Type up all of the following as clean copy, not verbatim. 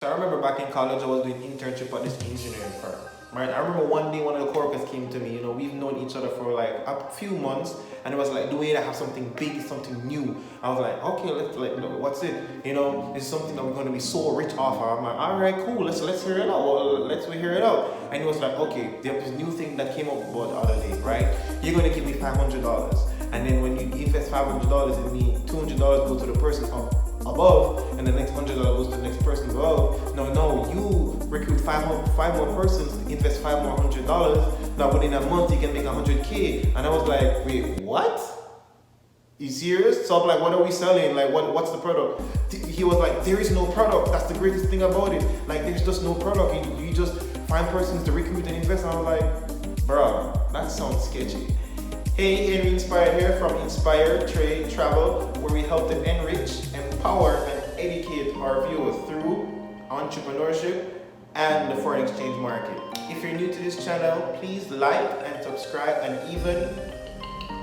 So I remember back in college, I was doing internship at this engineering firm. Right? I remember one day one of the coworkers came to me. We've known each other for like a few months, and it was like, Dwayne, I have something big, something new. I was like, okay, what's it? It's something that we're going to be so rich off of. I'm like, all right, cool, let's hear it out. Well, let's hear it out. And he was like, okay, there's this new thing that came up about the other day, right? You're going to give me $500, and then when you invest $500 in me, $200 go to the person above, and the next $100 goes to the next person above. No, you recruit five more persons, invest $5 more $100. Now within a month you can make $100K. And I was like, wait, what? You serious? So I'm like, what are we selling? Like, what's the product? He was like, there is no product. That's the greatest thing about it. Like, there's just no product. You just find persons to recruit and invest. And I was like, bro, that sounds sketchy. Hey, Henry Inspired here from Inspire Trade Travel, where we help to enrich, empower, and educate our viewers through entrepreneurship and the foreign exchange market. If you're new to this channel, please like and subscribe, and even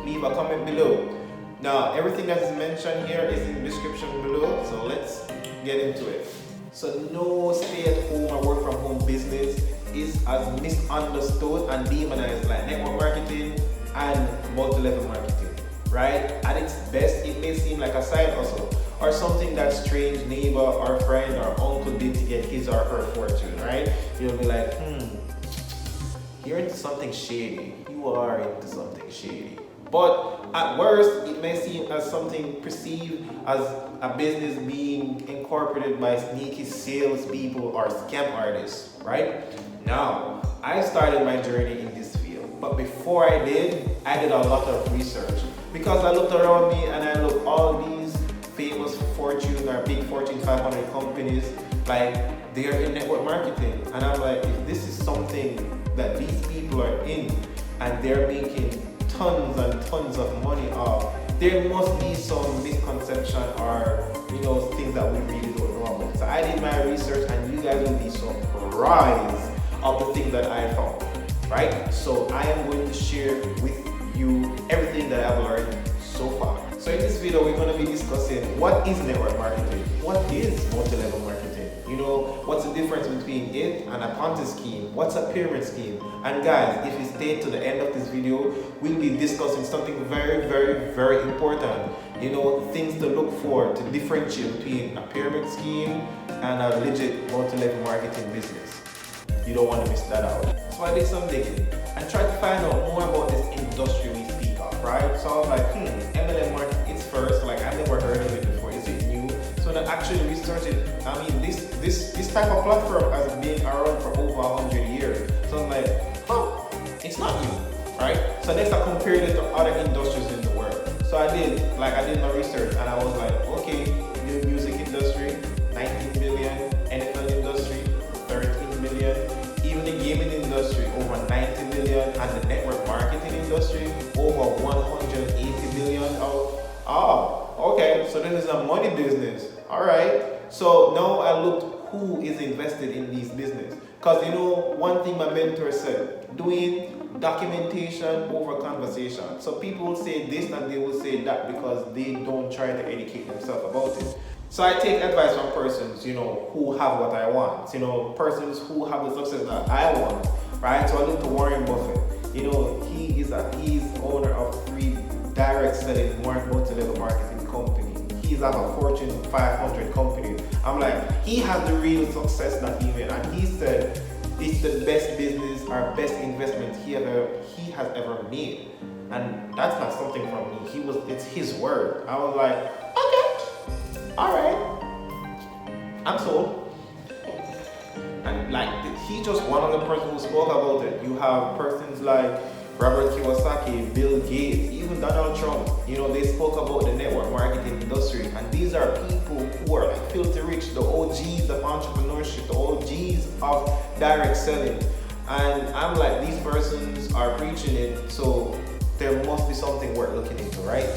leave a comment below. Now, everything that is mentioned here is in the description below, so let's get into it. So no stay-at-home or work-from-home business is as misunderstood and demonized like network marketing and multi-level marketing, right? At its best, it may seem like a side hustle or something that strange neighbor or friend or uncle did to get his or her fortune, right? You'll be like, you're into something shady. You are into something shady. But at worst, it may seem as something perceived as a business being incorporated by sneaky salespeople or scam artists, right? Now, I started my journey in this field, but before I did a lot of research, because I looked around me and I looked all these famous Fortune or big Fortune 500 companies, like they are in network marketing, and I'm like, if this is something that these people are in and they're making tons and tons of money off, there must be some misconception or things that we really don't know about. So I did my research, and you guys will be surprised of the things that I found, right? So I am going to share with you everything that I've learned so far. So in this video, we're going to be discussing what is network marketing, what is multi-level marketing, what's the difference between it and a Ponzi scheme, what's a pyramid scheme. And guys, if you stay to the end of this video, we'll be discussing something very, very, very important. Things to look for to differentiate between a pyramid scheme and a legit multi-level marketing business. You don't want to miss that out. So I did some digging and tried to find out more about this industry we speak of, right? So I was like, MLM market, it's first, like I've never heard of it before, is it new? So then actually researched it. I mean, this type of platform has been around for over 100 years. So I'm like, it's not new, right? So next I compared it to other industries in the world. So I did my research, and I was like, okay, the music industry, 19 billion, NFL industry, 13 billion, even the gaming industry, over 90 billion, and the network marketing industry, over 180 billion. Okay, so this is a money business. All right. So now I looked who is invested in these business. Because one thing my mentor said, doing documentation over conversation. So people will say this and they will say that because they don't try to educate themselves about it. So I take advice from persons, who have what I want, persons who have the success that I want, right? So I look to Warren Buffett. He's owner of 3 direct selling multi-level marketing company. He's at a Fortune 500 company. I'm like, he has the real success that he made, and he said it's the best business or best investment he has ever made. And that's not something from me. It's his word. I was like, okay, all right, I'm sold. And he's just one of the persons who spoke about it. You have persons like Robert Kiyosaki, Bill Gates, even Donald Trump. They spoke about the network marketing industry, and these are people who are filthy rich, the OGs of entrepreneurship, the OGs of direct selling. And I'm like, these persons are preaching it, so there must be something worth looking into, right?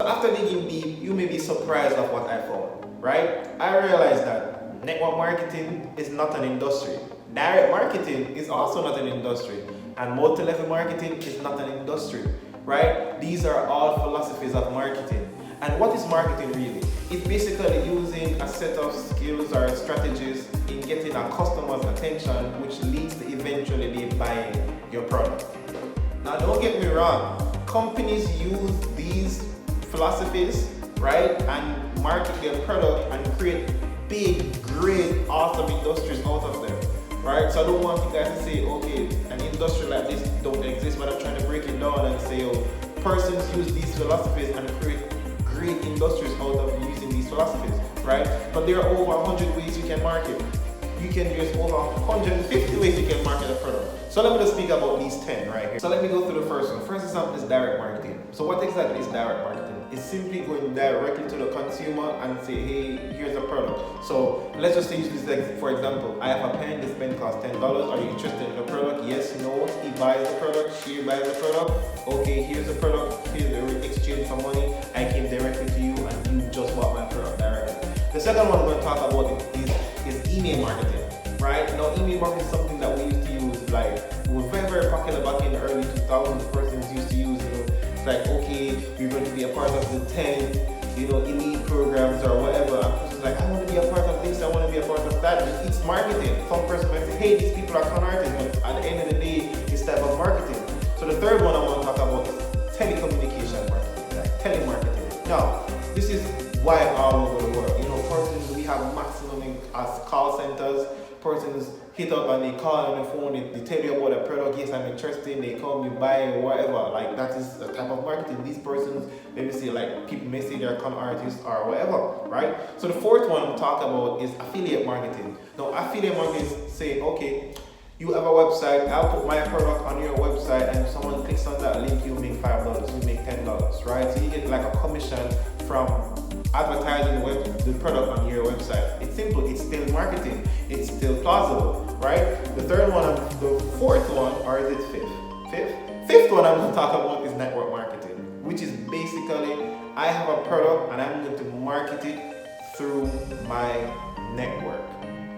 After digging deep, you may be surprised of what I found, right? I realized that network marketing is not an industry. Direct marketing is also not an industry. And multi-level marketing is not an industry, right? These are all philosophies of marketing. And what is marketing really? It's basically using a set of skills or strategies in getting a customer's attention, which leads to eventually they buying your product. Now, don't get me wrong, companies use these philosophies, right, and market their product and create big, great, awesome industries out of them, right? So I don't want you guys to say, okay, an industry like this don't exist, but I'm trying to break it down and say, oh, persons use these philosophies and create great industries out of using these philosophies, right? But there are over 100 ways you can market. You can use over 150 ways you can market a product. So let me just speak about these 10 right here. So let me go through the first one. First example is direct marketing. So what exactly is direct marketing? It's simply going directly to the consumer and say, hey, here's a product. So let's just use this, like, for example, I have a pen, this pen costs $10. Are you interested in the product? Yes, no. He buys the product, she buys the product. Okay, here's the product, here's the exchange for money. I came directly to you and you just bought my product directly. The second one we're going to talk about is email marketing, right? Now, email marketing is something that we used to use, like, we were very, very popular back in the early 2000s. Persons used to use, it's like, okay, you're going to be a part of the 10, elite programs or whatever. And person's like, I want to be a part of this, I want to be a part of that. It's marketing. Some person might say, hey, these people are con artists, but at the end of the day, it's type of marketing. So the third one I want to talk about is telecommunication marketing, like telemarketing. Now, this is why all over the world. Persons, we have maximum as call centers. Persons hit up and they call on the phone, they tell you about a product, yes, I'm interested, they call me, buy, whatever. Like, that is a type of marketing. These persons, let me say, like, people may say they're con artists or whatever, right? So the fourth one I'm talking about is affiliate marketing. Now, affiliate marketing is saying, okay, you have a website, I'll put my product on your website, and if someone clicks on that link, you make $5, you make $10, right? So you get like a commission from advertising the product on your website. It's simple, it's still marketing, it's still plausible, right? The third one, the fourth one, or is it fifth? Fifth one I'm going to talk about is network marketing, which is basically, I have a product and I'm going to market it through my network.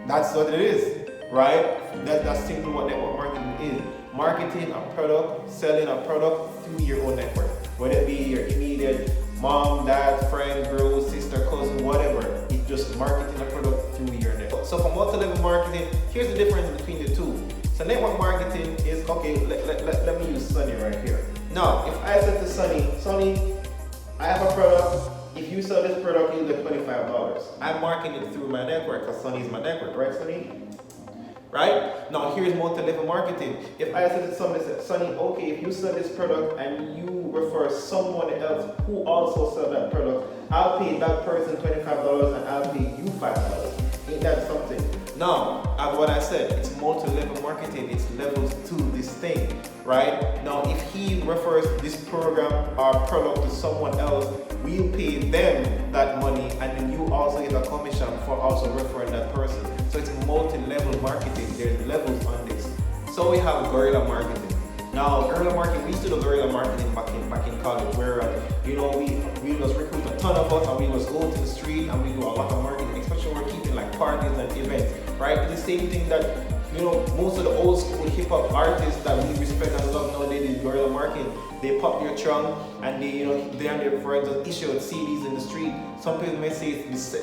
That's what it is, right? That's simply what network marketing is. Marketing a product, selling a product through your own network, whether it be your immediate mom, dad, friend, bro, sister, cousin, whatever. It's just marketing a product through your network. So for multi-level marketing, here's the difference between the two. So network marketing is, okay, let me use Sunny right here. Now, if I said to Sunny, I have a product. If you sell this product, you get $25. I'm marketing it through my network because Sunny is my network, right, Sunny? Right? Now, here's multi-level marketing. If I said to somebody, Sunny, okay, if you sell this product and you refer someone else who also sell that product, I'll pay that person $25 and I'll pay you $5. Ain't that something? Now, as what I said, it's multi-level marketing. It's levels to this thing, right? Now, if he refers this program or product to someone else, we'll pay them that money, and then you also get a commission for also referring that person. So it's multi-level marketing. There's levels on this. So we have guerrilla marketing. Now, guerrilla marketing, we used to do guerrilla marketing back in college, where we just recruit a ton of us and we just go to the street and we do a lot of marketing, especially when we're keeping like parties and events, right? It's the same thing that most of the old school hip hop artists that we respect and love nowadays is guerrilla marketing. They pop their trunk and they and their friends just issue CDs in the street. Some people may say it's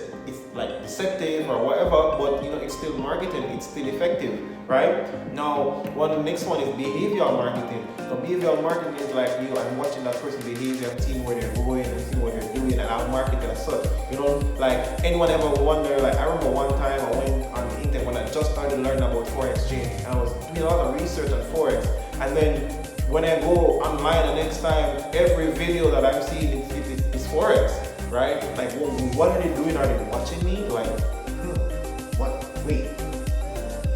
like deceptive or whatever, but it's still marketing. It's still effective, right? Now, the next one is behavioral marketing. So behavioral marketing is like I'm watching that person's behavior, I'm seeing where they're going, and seeing what they're doing, and I'll market as such. Like anyone ever wonder? Like I remember one time I went on the internet when I just started learning about forex exchange. I was doing a lot of research on forex, and then when I go online the next time, every video that I'm seeing is forex, right? Like, what are they doing? Are they watching me? Like, what? Wait.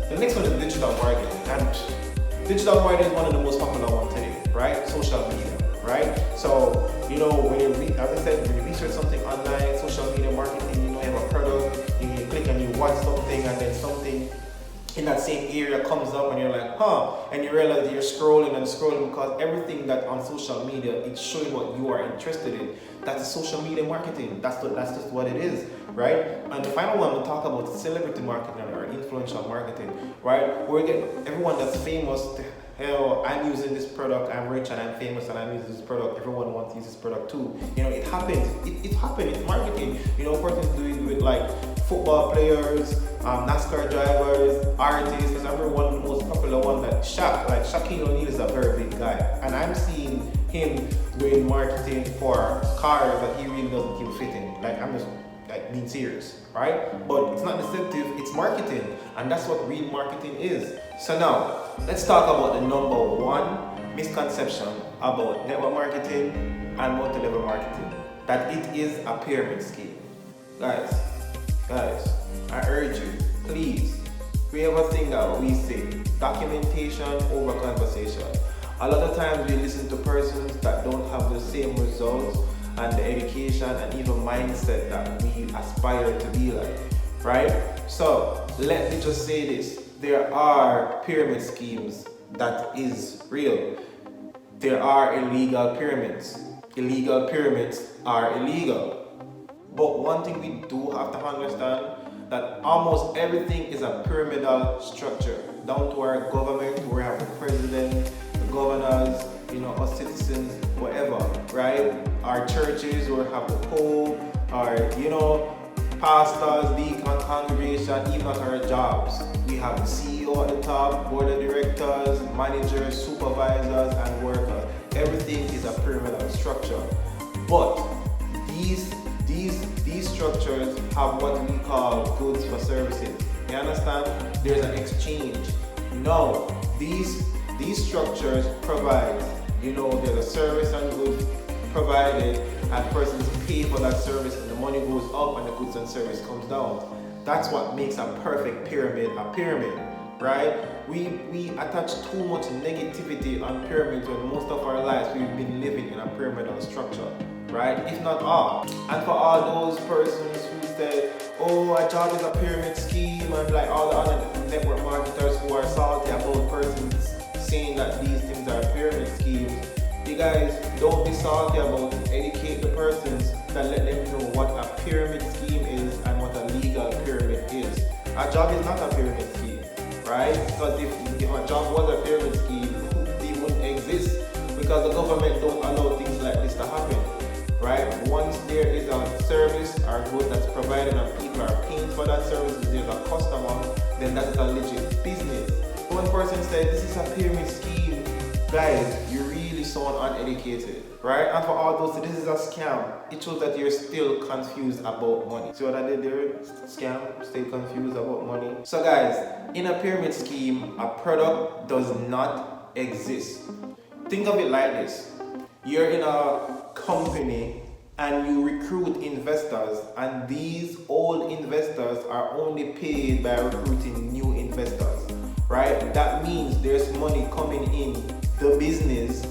The next one is digital marketing, and digital marketing is one of the most popular ones today, right? Social media, right? So, as I said, when you research something online, social media marketing, you have a product, you click and you watch something, and then something in that same area comes up and you're like, and you realize you're scrolling and scrolling because everything that on social media, it's showing what you are interested in. That's social media marketing. That's just what it is, right? And the final one we'll talk about is celebrity marketing or influential marketing, right? Where we get everyone that's famous hell, I'm using this product, I'm rich and I'm famous and I'm using this product, everyone wants to use this product too. You know, it happens. It happens, it's marketing. You know, persons do it with like football players, NASCAR drivers, artists. I remember one of the most popular one that Shaquille O'Neal is a very big guy. And I'm seeing him doing marketing for cars that he really doesn't keep fitting. Like, I'm just like being serious, right? But it's not deceptive, it's marketing. And that's what real marketing is. So now, let's talk about the number one misconception about network marketing and multi-level marketing. That it is a pyramid scheme. Guys, I urge you, please, we have a thing that we say, documentation over conversation. A lot of times we listen to persons that don't have the same results and the education and even mindset that we aspire to be like, right? So let me just say this, there are pyramid schemes that is real. There are illegal pyramids. Illegal pyramids are illegal. But one thing we do have to understand, that almost everything is a pyramidal structure. Down to our government, where we have the president, the governors, you know, us citizens, whatever, right? Our churches, where we have the pope, our, you know, pastors, deacon, congregation, even at our jobs. We have the CEO at the top, board of directors, managers, supervisors, and workers. Everything is a pyramidal structure. But these structures have what we call goods for services. You understand? There's an exchange. No, these structures provide, you know, there's a service and goods provided, and persons pay for that service, and the money goes up and the goods and service comes down. That's what makes a perfect pyramid a pyramid, right? We attach too much negativity on pyramids when most of our lives we've been living in a pyramidal structure, right? If not all. And for all those persons who say, oh, a job is a pyramid scheme, and like all the other network marketers who are salty about persons saying that these things are pyramid schemes, you guys don't be salty about it. Educate the persons that let them know what a pyramid scheme is and what a legal pyramid is. A job is not a pyramid scheme, right? Because if a job was a pyramid scheme, they wouldn't exist, because the government don't allow things like this to happen, right? Once there is a service or good that's provided and people are paying for that service, there's a customer, then that is a legit business. One person said this is a pyramid scheme, guys, you're really so uneducated, right? And for all those, this is a scam. It shows that you're still confused about money. See what I did there? Scam, still confused about money. So guys, in a pyramid scheme, a product does not exist. Think of it like this. You're in a company and you recruit investors, and these old investors are only paid by recruiting new investors, right? That means there's money coming in the business,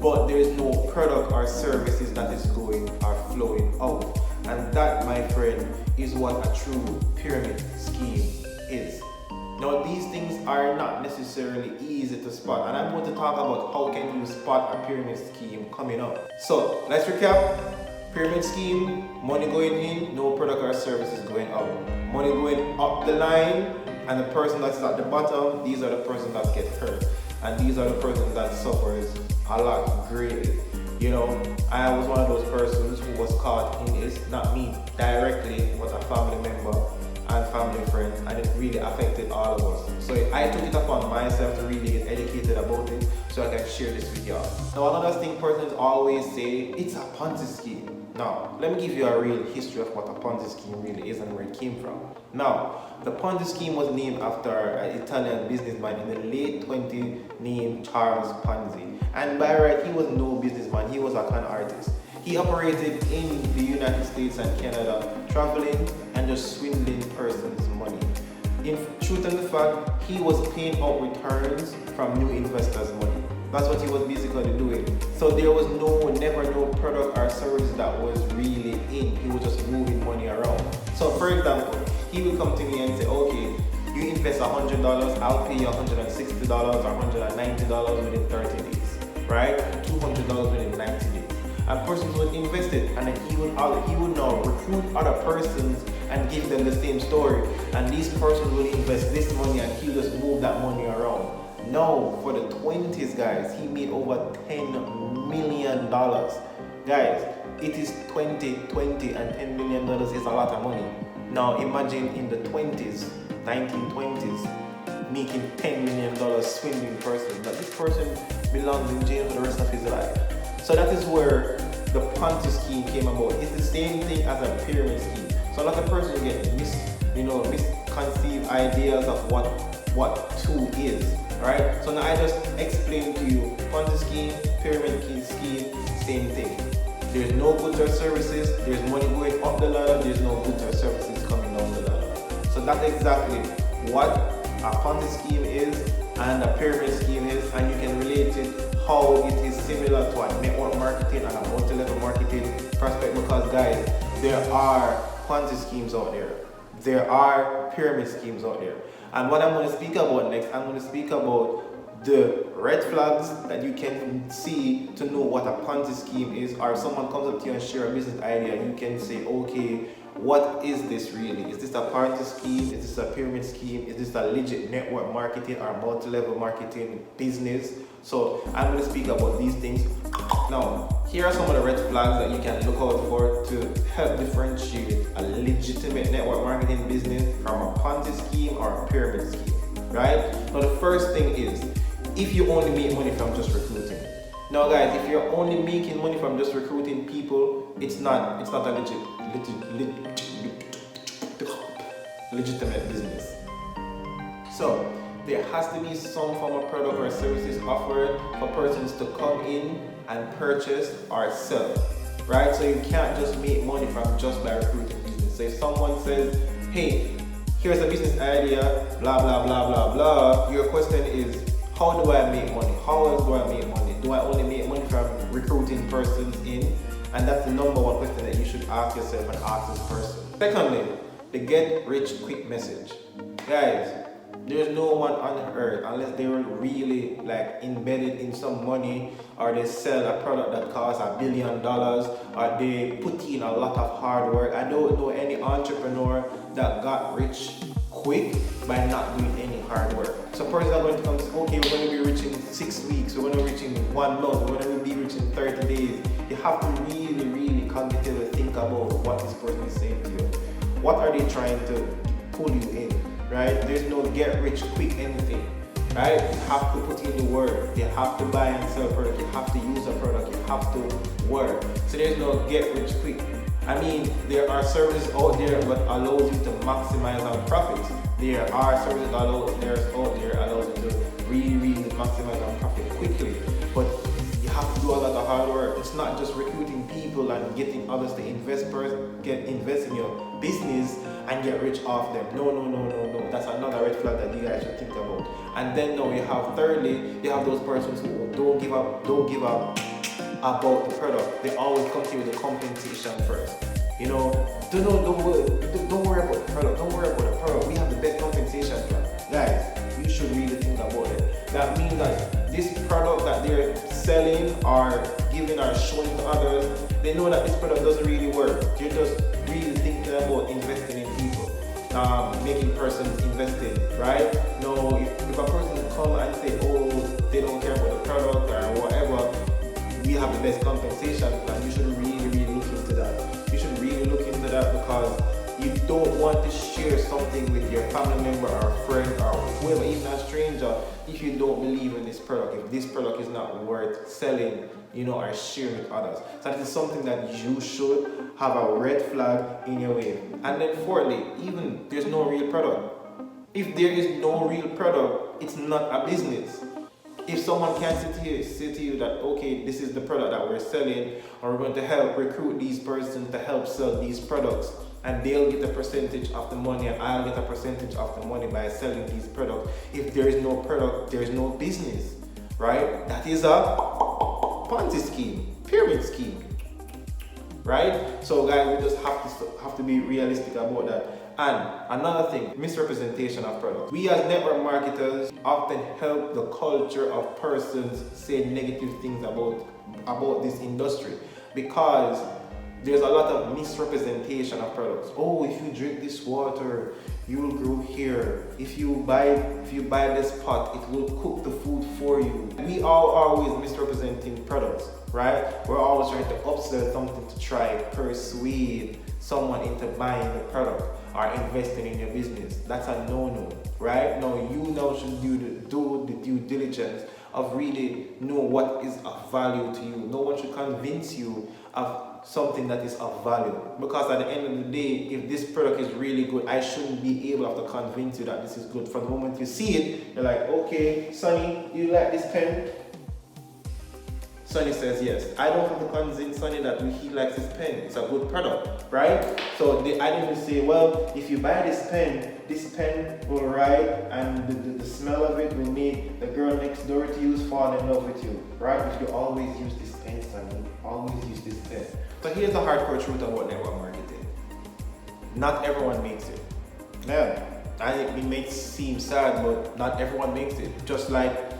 but there's no product or services that is going or flowing out. And that, my friend, is what a true pyramid scheme is. Now, these things are not necessarily easy to spot, and I'm going to talk about how can you spot a pyramid scheme coming up. So let's recap. Pyramid scheme, money going in, no product or service is going out. Money going up the line, and the person that's at the bottom, these are the persons that get hurt, and these are the persons that suffers a lot greatly. You know, I was one of those persons who was caught in this, not me directly, it was a family member and family friends, and it really affected all of us. So I took it upon myself to really get educated about it so I can share this with y'all. Now, another thing persons always say, it's a Ponzi scheme. Now, let me give you a real history of what a Ponzi scheme really is and where it came from. Now, the Ponzi scheme was named after an Italian businessman in the late 20s named Charles Ponzi. And by right, he was no businessman, he was a con artist. He operated in the United States and Canada, traveling and just swindling persons' money. In truth and the fact, he was paying out returns from new investors' money. That's what he was basically doing. So there was never no product or service that was really in. He was just moving money around. So for example, he would come to me and say, okay, you invest $100, I'll pay you $160 or $190 within 30 days, right? $200 within 90 days. And persons would invest it, and then he would now recruit other persons and give them the same story. And these persons will invest this money and he'll just move that money around. No, for the 20s, guys, he made over $10 million. Guys, it is 2020 and $10 million is a lot of money. Now imagine in the 20s, 1920s, making $10 million swindling person. But this person belongs in jail for the rest of his life. So that is where the Ponzi scheme came about. It's the same thing as a pyramid scheme. So a lot of persons get misconceived ideas of what two is. Right? So now I just explained to you Ponzi scheme, pyramid scheme, same thing. There's no goods or services, there's money going up the ladder, there's no goods or services coming down the ladder. So that's exactly what a Ponzi scheme is and a pyramid scheme is, and you can relate it how it is similar to a network marketing and a multi-level marketing prospect, because guys, there are Ponzi schemes out there. There are pyramid schemes out there. And what I'm going to speak about next, I'm going to speak about the red flags that you can see to know what a Ponzi scheme is, or if someone comes up to you and share a business idea, you can say, okay, what is this really? Is this a Ponzi scheme? Is this a pyramid scheme? Is this a legit network marketing or multi-level marketing business? So I'm going to speak about these things. Now, here are some of the red flags that you can look out for to help differentiate a legitimate network marketing business from a Ponzi scheme or a pyramid scheme, right? Now, the first thing is, if you only make money from just recruiting. Now, guys, if you're only making money from just recruiting people, it's not a legitimate business. So there has to be some form of product or services offered for persons to come in and purchase or sell, right? So you can't just make money from just by recruiting business. So if someone says, hey, here's a business idea, blah, blah, blah, blah, blah, your question is, how do I make money? How else do I make money? Do I only make money from recruiting persons in? And that's the number one question that you should ask yourself and ask this person. Secondly, the get rich quick message. Guys, there's no one on earth, unless they were really like embedded in some money, or they sell a product that costs $1 billion, or they put in a lot of hard work. I don't know any entrepreneur that got rich quick by not doing any hard work. So persons are going to come and say, okay, we're going to be rich in 6 weeks, we're going to be rich in 1 month, we're going to be rich in 30 days. You have to really, really cognitively think about what this person is saying to you. What are they trying to pull you in, right? There's no get rich quick anything, right? You have to put in the work. You have to buy and sell product. You have to use a product. You have to work. So there's no get rich quick. I mean, there are services out there that allows you to maximize on profits. There are services out there allows you to really maximize on profit quickly. But you have to do a lot of hard work. It's not just recruiting people and getting others to invest in your business and get rich off them. No. That's another red flag that you guys should think about. And then now you have thirdly, you have those persons who don't give up about the product. They always come to you with the compensation first. You know, don't worry about the product. Don't worry about the product. We have the best compensation plan. Guys, you should really think about it. That means that this product that they're selling or giving or showing to others, they know that this product doesn't really work. You're just really thinking about investing in people, making persons invest in, right? No, if a person come and say, oh, they don't care about the product or whatever, we have the best compensation plan. You should really look into that. You should really look into that, because you don't want to share something with your family member or friend or whoever, even a stranger, if you don't believe in this product, if this product is not worth selling, or sharing with others. So that is something that you should have a red flag in your way. And then fourthly, even there's no real product. If there is no real product, it's not a business. If someone can say to you that, okay, this is the product that we're selling, or we're going to help recruit these persons to help sell these products, and they'll get a percentage of the money and I'll get a percentage of the money by selling these products. If there is no product, there is no business, right? That is a Ponzi scheme, pyramid scheme, right? So guys, we just have to be realistic about that. And another thing, misrepresentation of products. We as network marketers often help the culture of persons say negative things about this industry, because There's a lot of misrepresentation of products. Oh, if you drink this water, you will grow hair. If you buy this pot, it will cook the food for you. We are always misrepresenting products, right? We're always trying to upsell something to try persuade someone into buying the product or investing in your business. That's a no-no, right? No, you now should do the due diligence of really know what is of value to you. No one should convince you of something that is of value, because at the end of the day, if this product is really good, I shouldn't be able to convince you that this is good. From the moment you see it, you're like, okay, Sonny, you like this pen? Sonny says yes. I don't have to convince Sonny that he likes this pen. It's a good product, right? So I didn't say, well, if you buy this pen will write, and the smell of it will make the girl next door to you fall in love with you, right? If you always use this pen, Sonny, always use this pen. So here's the hardcore truth about network marketing. Not everyone makes it. Yeah, it may seem sad, but not everyone makes it. Just like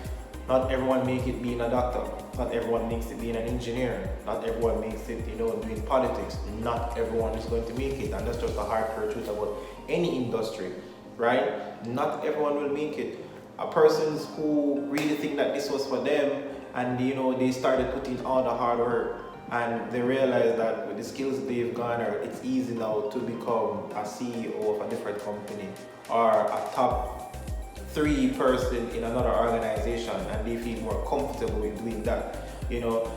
not everyone makes it being a doctor. Not everyone makes it being an engineer. Not everyone makes it, doing politics. Not everyone is going to make it. And that's just the hardcore truth about any industry, right? Not everyone will make it. A persons who really think that this was for them, and they started putting all the hard work, and they realize that with the skills they've garnered, it's easy now to become a CEO of a different company or a top 3 person in another organization, and they feel more comfortable with doing that.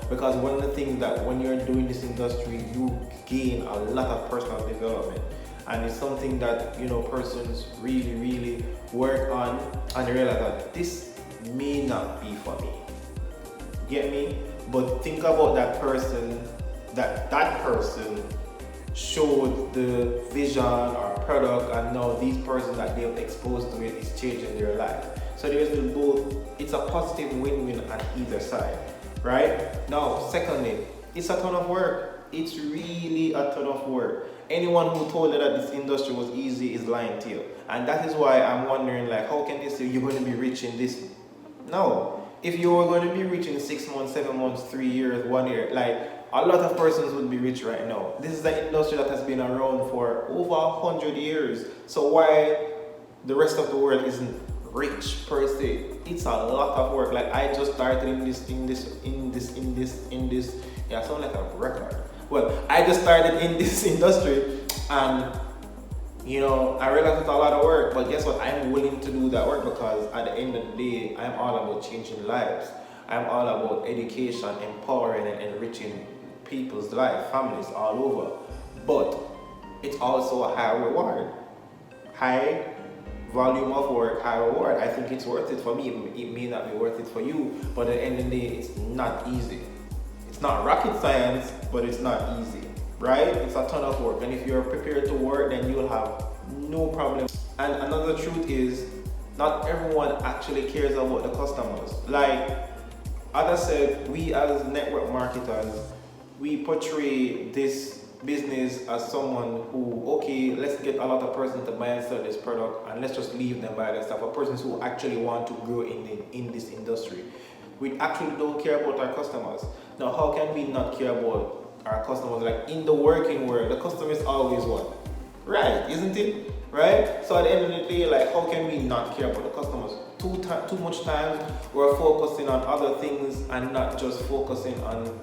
Because one of the things that when you're doing this industry, you gain a lot of personal development, and it's something that persons really work on, and they realize that this may not be for me. Get me? But think about that person, that person showed the vision or product, and now these persons that they've exposed to it is changing their life. So there's both, it's a positive win-win on either side, right? Now, secondly, it's a ton of work. It's really a ton of work. Anyone who told you that this industry was easy is lying to you. And that is why I'm wondering, how can they say you're going to be rich in this? No. If you were going to be rich in 6 months, 7 months, 3 years, 1 year, a lot of persons would be rich right now. This is an industry that has been around for over 100 years. So why the rest of the world isn't rich per se? It's a lot of work. I just started in this. Yeah, I sound like a record. Well, I just started in this industry, and I realize it's a lot of work, but guess what? I'm willing to do that work, because at the end of the day, I'm all about changing lives. I'm all about education, empowering and enriching people's life, families all over. But it's also a high reward. High volume of work, high reward. I think it's worth it for me. It may not be worth it for you, but at the end of the day, it's not easy. It's not rocket science, but it's not easy. Right? It's a ton of work, and if you're prepared to work, then you'll have no problem. And another truth is, not everyone actually cares about the customers. As I said, we as network marketers, we portray this business as someone who, okay, let's get a lot of persons to buy and sell this product, and let's just leave them by that stuff. For persons who actually want to grow in this industry, we actually don't care about our customers. Now, how can we not care about our customers? In the working world, the customer is always what? Right, isn't it? Right? So at the end of the day, how can we not care about the customers? Too much time we're focusing on other things and not just focusing on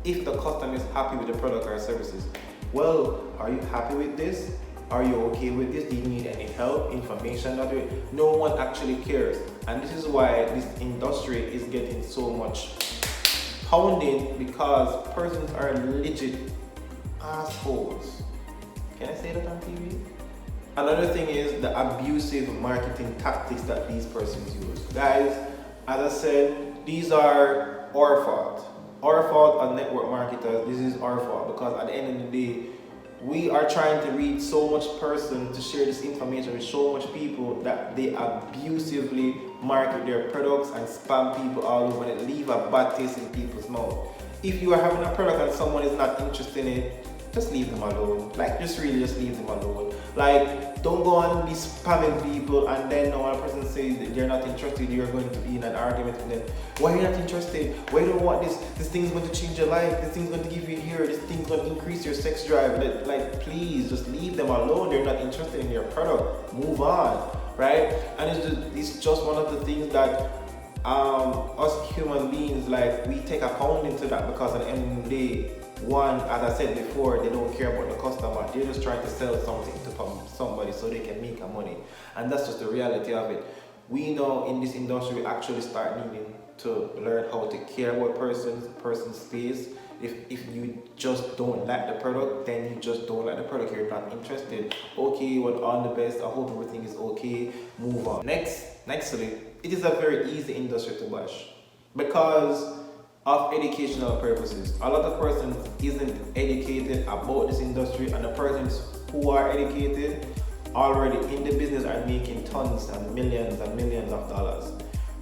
if the customer is happy with the product or services. Well, are you happy with this? Are you okay with this? Do you need any help, information? No one actually cares. And this is why this industry is getting so much pounding, because persons are legit assholes. Can I say that on TV? Another thing is the abusive marketing tactics that these persons use. Guys, as I said, these are our fault. Our fault as network marketers. This is our fault, because at the end of the day, we are trying to reach so much person to share this information with so much people that they abusively market their products and spam people all over, and leave a bad taste in people's mouth. If you are having a product and someone is not interested in it, just leave them alone. Just leave them alone. Don't go and be spamming people and then one person says that they're not interested, you're going to be in an argument with them. Why are you not interested? Why you don't want this? This thing's going to change your life. This thing's going to give you here. This thing's going to increase your sex drive. Like, please, just leave them alone. They're not interested in your product. Move on, right? And it's just one of the things that us human beings, like, we take a pound into that, because at the end of the day, one, as I said before, they don't care about the customer. They're just trying to sell something to somebody so they can make a money. And that's just the reality of it. We know in this industry, we actually start needing to learn how to care about person's space. If you just don't like the product, then you just don't like the product. You're not interested. Okay, well, all the best. I hope everything is okay. Move on. Nextly, it is a very easy industry to bash because of educational purposes. A lot of persons isn't educated about this industry, and the persons who are educated already in the business are making tons and millions of dollars,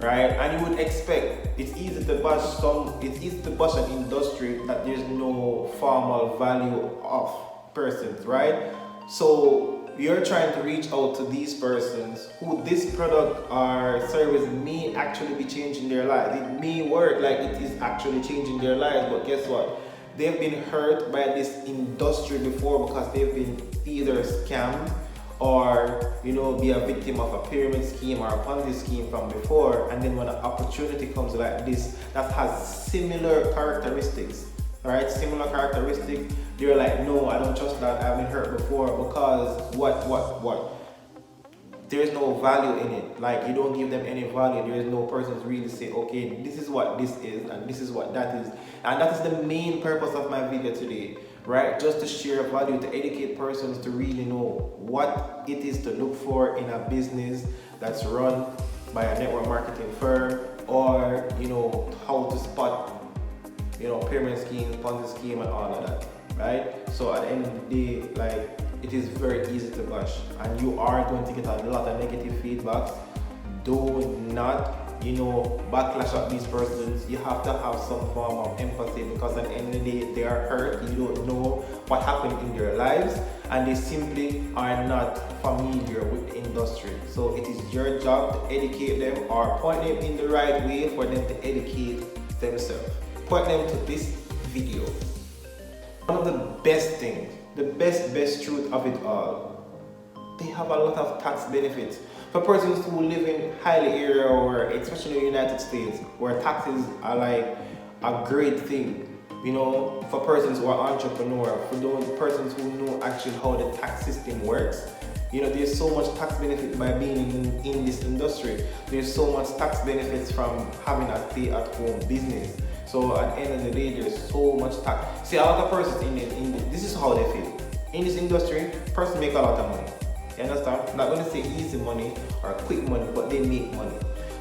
right? And you would expect, it's easy to bash an industry that there's no formal value of persons, right? So you're trying to reach out to these persons who this product or service may actually be changing their lives. It may work like it is actually changing their lives, but guess what? They've been hurt by this industry before because they've been either scammed or, be a victim of a pyramid scheme or a Ponzi scheme from before. And then when an opportunity comes like this that has similar characteristics, right? Similar characteristics, they're like, no, I don't trust that. I've been hurt before because what? There's no value in it. Like, you don't give them any value. There is no person to really say, okay, this is what this is and this is what that is. And that is the main purpose of my video today, right? Just to share value, to educate persons to really know what it is to look for in a business that's run by a network marketing firm, or, how to spot pyramid scheme, Ponzi scheme, and all of that, right? So at the end of the day, like, it is very easy to bash, and you are going to get a lot of negative feedbacks. Do not, backlash at these persons. You have to have some form of empathy, because at the end of the day, they are hurt. You don't know what happened in their lives, and they simply are not familiar with the industry. So it is your job to educate them, or point them in the right way for them to educate themselves. Point them to this video. One of the best things, the best truth of it all, they have a lot of tax benefits. For persons who live in highly area, or especially in the United States, where taxes are like a great thing, for persons who are entrepreneurs, for those persons who know actually how the tax system works. There's so much tax benefit by being in this industry. There's so much tax benefits from having a stay-at-home business. So at the end of the day, there's so much tax. See, a lot of persons this is how they feel. In this industry, persons make a lot of money. You understand? I'm not going to say easy money or quick money, but they make money.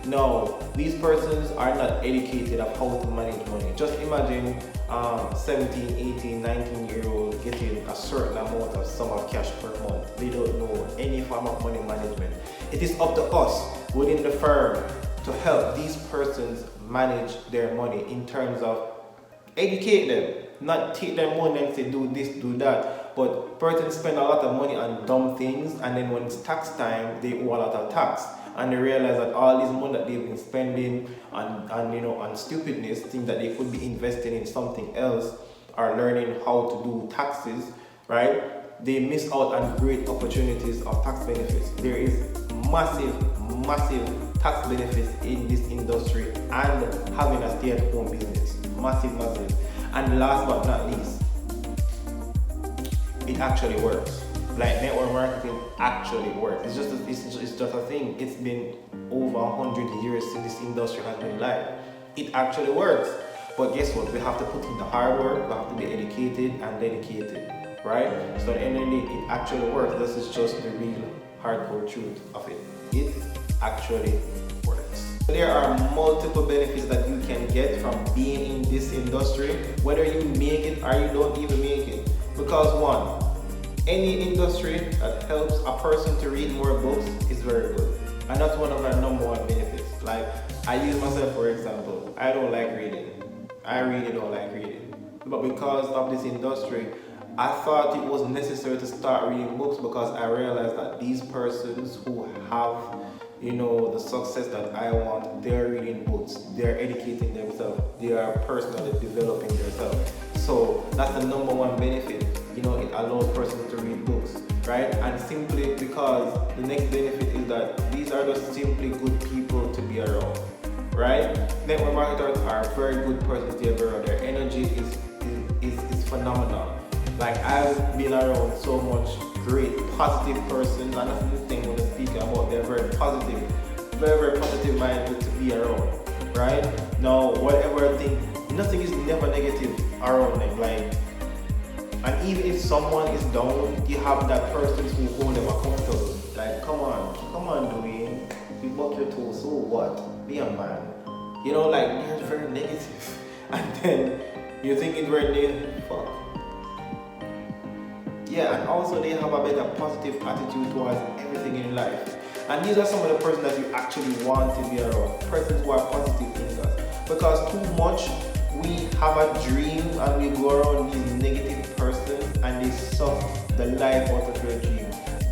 Now, these persons are not educated of how to manage money. Just imagine 17, 18, 19-year-olds getting a certain amount of sum of cash per month. They don't know any form of money management. It is up to us within the firm to help these persons manage their money in terms of educate them, not take their money and say do this, do that. But persons spend a lot of money on dumb things, and then when it's tax time, they owe a lot of tax. And they realize that all this money that they've been spending on stupidness, things that they could be investing in something else, or learning how to do taxes, right? They miss out on great opportunities of tax benefits. There is massive tax benefits in this industry, and having a stay-at-home business. Massive. And last but not least, it actually works. Like, network marketing actually works. It's just a thing. It's been over 100 years since this industry has been live. It actually works. But guess what? We have to put in the hard work. We have to be educated and dedicated, right? So at the end of the day, it actually works. This is just the real hardcore truth of it. It actually works. There are multiple benefits that you can get from being in this industry, whether you make it or you don't even make it. Because one, any industry that helps a person to read more books is very good. And that's one of my number one benefits. Like, I use myself for example. I don't like reading. I really don't like reading. But because of this industry, I thought it was necessary to start reading books because I realized that these persons who have, the success that I want, they're reading books, they're educating themselves, they are personally developing themselves. So that's the number one benefit. It allows persons to read books, right? And simply because the next benefit is that these are just simply good people to be around, right? Network marketers are very good persons to be around. Their energy is phenomenal. Like, I've been around so much great positive persons, and that's the thing when I speak about, they're very positive, very positive minded to be around, right? Now, whatever thing, nothing is never negative around them. Like, and even if someone is down, you have that person who hold them accountable. Like, come on, Dwayne, you buck your toes, so what? Be a man. Like, they're very negative. And then you think it's very negative, fuck. Yeah, and also they have a better positive attitude towards everything in life. And these are some of the persons that you actually want to be around. Persons who are positive thinkers. Because too much, we have a dream and we go around these negative persons and they suck the life out of your dream.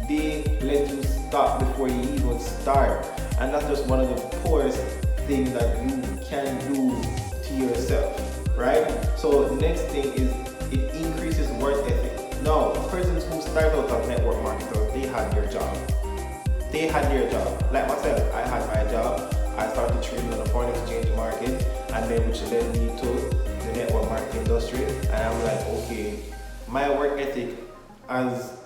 They let you stop before you even start. And that's just one of the poorest things that you can do to yourself, right? So the next thing is it increases work ethic. Now, persons who start out as network marketers, they had their job. Like myself, I had my job. I started trading on the foreign exchange market, and then which led me to the network marketing industry. And I'm like, okay, my work ethic, as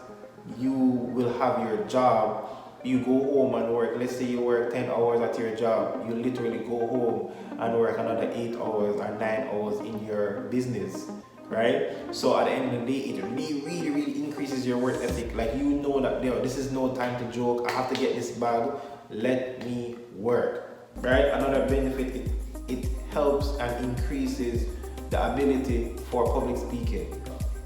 you will have your job, you go home and work. Let's say you work 10 hours at your job, you literally go home and work another 8 hours or 9 hours in your business, right? So at the end of the day, it really increases your work ethic. Like, that this is no time to joke. I have to get this bag. Let me work, right? Another benefit, it helps and increases the ability for public speaking.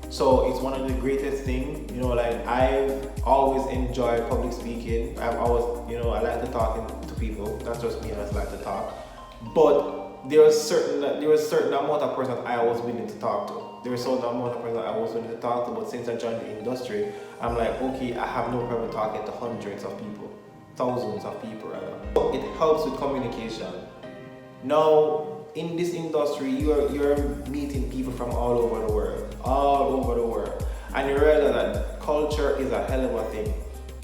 So it's one of the greatest things, like, I've always enjoyed public speaking. I've always, I like to talk to people. That's just me, I just like to talk. But there was certain amount of persons I was willing to talk to. There was a certain amount of persons I was willing to talk to, but since I joined the industry, I'm like, okay, I have no problem talking to hundreds of people, thousands of people rather. It helps with communication. Now, in this industry, you're meeting people from all over the world, and you realize that culture is a hell of a thing,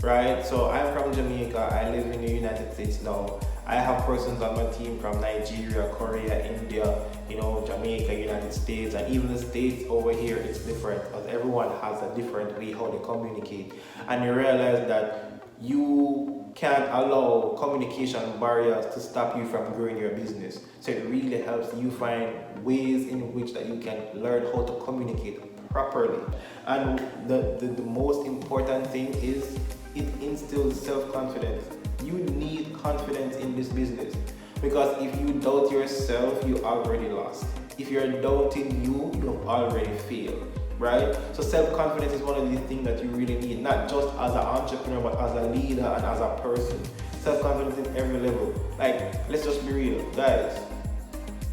right? So I'm from Jamaica. I live in the United States now. I have persons on my team from Nigeria, Korea, India, Jamaica, United States, and even the States over here. It's different because everyone has a different way how they communicate, and you realize that you can't allow communication barriers to stop you from growing your business. So it really helps you find ways in which that you can learn how to communicate properly. And the most important thing is it instills self-confidence. You need confidence in this business, because if you doubt yourself, you already lost. If you're doubting you have already failed, right? So self-confidence is one of the things that you really need, not just as an entrepreneur, but as a leader and as a person. Self-confidence in every level. Like, let's just be real, guys.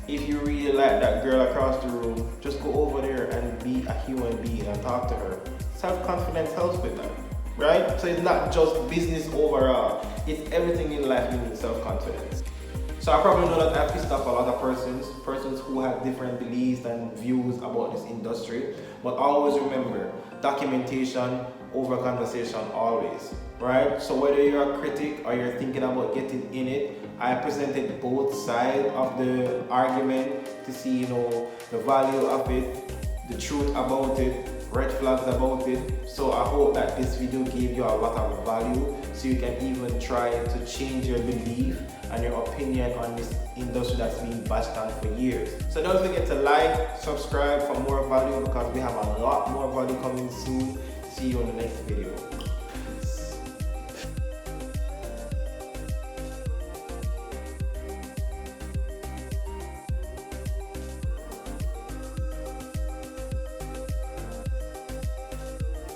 If you really like that girl across the room, just go over there and be a human being and talk to her. Self-confidence helps with that, right? So it's not just business overall, it's everything in life. You need self-confidence. So I probably know that I pissed off a lot of persons who have different beliefs and views about this industry, but always remember, documentation over conversation always, right? So whether you're a critic or you're thinking about getting in it, I presented both sides of the argument to see, the value of it, the truth about it, red flags about it. So I hope that this video gave you a lot of value, so you can even try to change your belief and your opinion on this industry that's been bashed on for years. So don't forget to like, subscribe for more value, because we have a lot more value coming soon. See you in the next video.